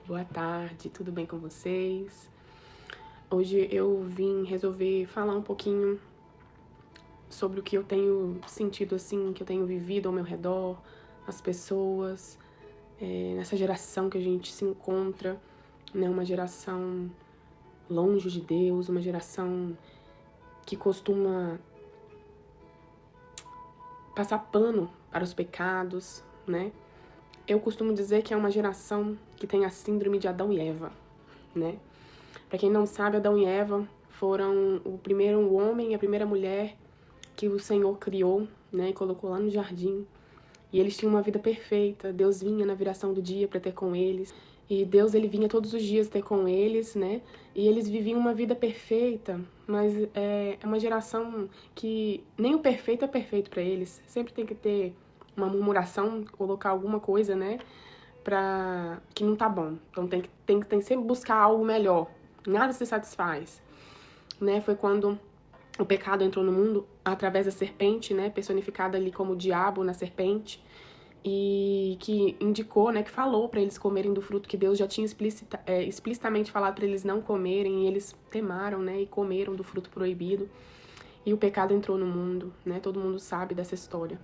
Boa tarde, tudo bem com vocês? Hoje eu vim resolver falar um pouquinho sobre o que eu tenho sentido assim, que eu tenho vivido ao meu redor, as pessoas, nessa geração que a gente se encontra, né? Uma geração longe de Deus, uma geração que costuma passar pano para os pecados, né? Eu costumo dizer que é uma geração que tem a síndrome de Adão e Eva, né? Para quem não sabe, Adão e Eva foram o primeiro homem e a primeira mulher que o Senhor criou, né, e colocou lá no jardim. E eles tinham uma vida perfeita. Deus vinha na viração do dia para ter com eles. E Deus, ele vinha todos os dias ter com eles, né? E eles viviam uma vida perfeita, mas é uma geração que nem o perfeito é perfeito para eles. Sempre tem que ter uma murmuração, colocar alguma coisa, né, pra que não tá bom. Então tem que sempre buscar algo melhor. Nada se satisfaz, né? Foi quando o pecado entrou no mundo através da serpente, né, personificada ali como o diabo na serpente, e que indicou, né, que falou para eles comerem do fruto que Deus já tinha explicitamente falado para eles não comerem, e eles temaram, né, e comeram do fruto proibido, e o pecado entrou no mundo, né? Todo mundo sabe dessa história.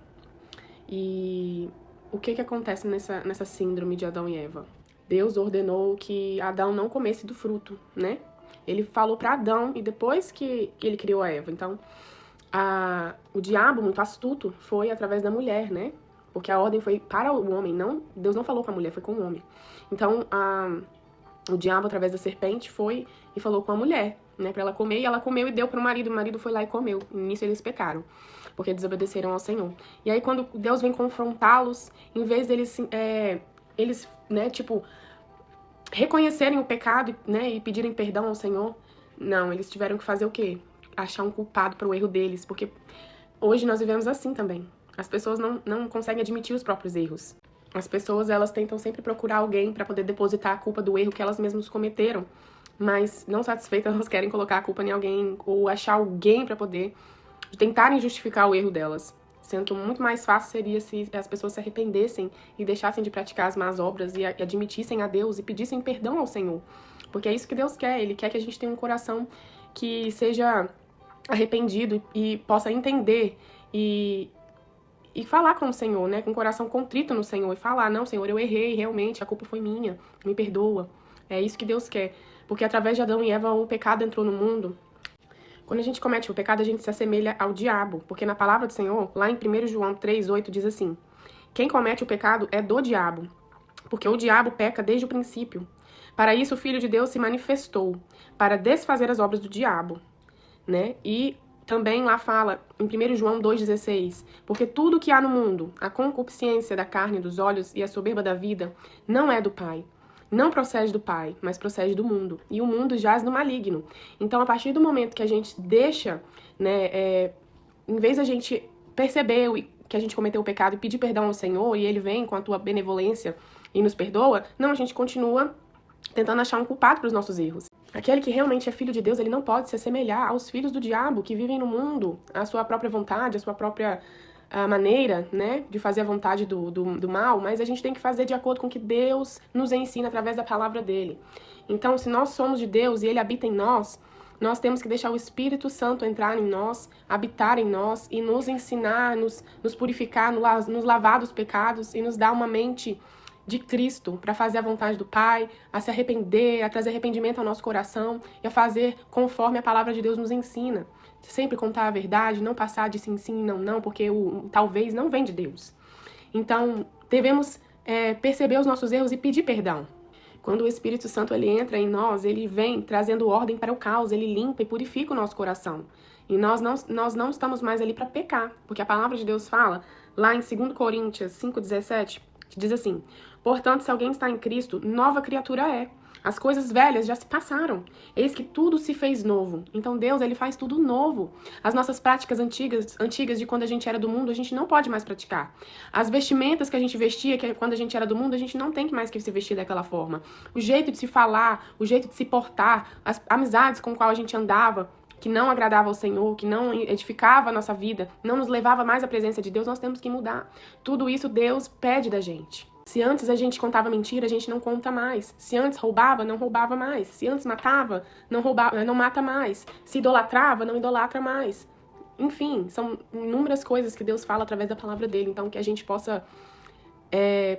E o que acontece nessa síndrome de Adão e Eva? Deus ordenou que Adão não comesse do fruto, né? Ele falou para Adão e depois que ele criou a Eva. Então, o diabo, muito astuto, foi através da mulher, né? Porque a ordem foi para o homem, não, Deus não falou com a mulher, foi com o homem. Então, o diabo, através da serpente, foi e falou com a mulher, né? Para ela comer, e ela comeu e deu para o marido foi lá e comeu. E nisso eles pecaram, porque desobedeceram ao Senhor. E aí, quando Deus vem confrontá-los, em vez deles, eles, né, tipo, reconhecerem o pecado, né, e pedirem perdão ao Senhor, não, eles tiveram que fazer o quê? Achar um culpado para o erro deles, porque hoje nós vivemos assim também. As pessoas não conseguem admitir os próprios erros. As pessoas, elas tentam sempre procurar alguém para poder depositar a culpa do erro que elas mesmas cometeram, mas não satisfeitas, elas querem colocar a culpa em alguém ou achar alguém para poder tentarem justificar o erro delas. Sendo que muito mais fácil seria se as pessoas se arrependessem e deixassem de praticar as más obras e admitissem a Deus e pedissem perdão ao Senhor. Porque é isso que Deus quer. Ele quer que a gente tenha um coração que seja arrependido e possa entender e falar com o Senhor, né? Com o coração contrito no Senhor. E falar, não, Senhor, eu errei, realmente, a culpa foi minha, me perdoa. É isso que Deus quer. Porque através de Adão e Eva o pecado entrou no mundo. Quando a gente comete o pecado, a gente se assemelha ao diabo, porque na palavra do Senhor, lá em 1 João 3,8, diz assim: quem comete o pecado é do diabo, porque o diabo peca desde o princípio. Para isso o Filho de Deus se manifestou, para desfazer as obras do diabo, né? E também lá fala, em 1 João 2,16, porque tudo que há no mundo, a concupiscência da carne, dos olhos e a soberba da vida, não é do Pai. Não procede do Pai, mas procede do mundo. E o mundo jaz no maligno. Então, a partir do momento que a gente deixa, né, em vez da gente perceber que a gente cometeu o pecado e pedir perdão ao Senhor, e Ele vem com a tua benevolência e nos perdoa, não, a gente continua tentando achar um culpado para os nossos erros. Aquele que realmente é filho de Deus, ele não pode se assemelhar aos filhos do diabo que vivem no mundo, a sua própria vontade, a sua própria maneira, né, de fazer a vontade do mal, mas a gente tem que fazer de acordo com o que Deus nos ensina através da palavra dele. Então, se nós somos de Deus e ele habita em nós, nós temos que deixar o Espírito Santo entrar em nós, habitar em nós e nos ensinar, nos purificar, nos lavar dos pecados e nos dar uma mente de Cristo para fazer a vontade do Pai, a se arrepender, a trazer arrependimento ao nosso coração e a fazer conforme a palavra de Deus nos ensina. Sempre contar a verdade, não passar de sim, sim, não, não, porque o talvez não vem de Deus. Então, devemos perceber os nossos erros e pedir perdão. Quando o Espírito Santo ele entra em nós, ele vem trazendo ordem para o caos, ele limpa e purifica o nosso coração. E nós não estamos mais ali para pecar, porque a palavra de Deus fala, lá em 2 Coríntios 5,17, que diz assim: portanto, se alguém está em Cristo, nova criatura é. As coisas velhas já se passaram. Eis que tudo se fez novo. Então Deus, ele faz tudo novo. As nossas práticas antigas de quando a gente era do mundo, a gente não pode mais praticar. As vestimentas que a gente vestia quando a gente era do mundo, a gente não tem mais que se vestir daquela forma. O jeito de se falar, o jeito de se portar, as amizades com qual a gente andava, que não agradava ao Senhor, que não edificava a nossa vida, não nos levava mais à presença de Deus, nós temos que mudar. Tudo isso Deus pede da gente. Se antes a gente contava mentira, a gente não conta mais. Se antes roubava, não roubava mais. Se antes matava, não mata mais. Se idolatrava, não idolatra mais. Enfim, são inúmeras coisas que Deus fala através da palavra dele. Então, que a gente possa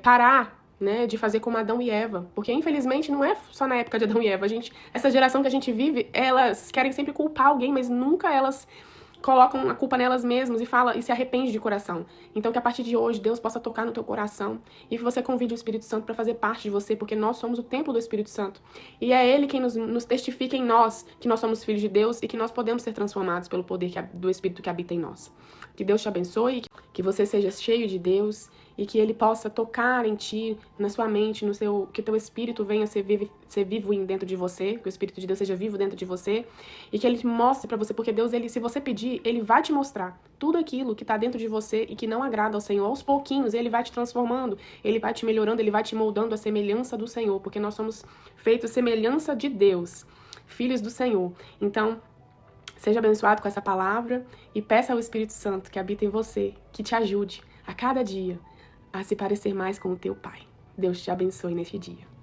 parar, né, de fazer como Adão e Eva. Porque, infelizmente, não é só na época de Adão e Eva. Essa geração que a gente vive, elas querem sempre culpar alguém, mas nunca elas colocam a culpa nelas mesmas e se arrepende de coração. Então, que a partir de hoje, Deus possa tocar no teu coração e que você convide o Espírito Santo para fazer parte de você, porque nós somos o templo do Espírito Santo. E é Ele quem nos testifica em nós que nós somos filhos de Deus e que nós podemos ser transformados pelo poder do Espírito que habita em nós. Que Deus te abençoe, que você seja cheio de Deus e que Ele possa tocar em ti, na sua mente, que o teu Espírito venha ser vivo dentro de você, que o Espírito de Deus seja vivo dentro de você e que Ele te mostre para você, porque Deus, se você pedir, Ele vai te mostrar tudo aquilo que está dentro de você e que não agrada ao Senhor. Aos pouquinhos, Ele vai te transformando, Ele vai te melhorando, Ele vai te moldando a semelhança do Senhor, porque nós somos feitos semelhança de Deus, filhos do Senhor. Então, seja abençoado com essa palavra e peça ao Espírito Santo que habita em você, que te ajude a cada dia a se parecer mais com o teu Pai. Deus te abençoe neste dia.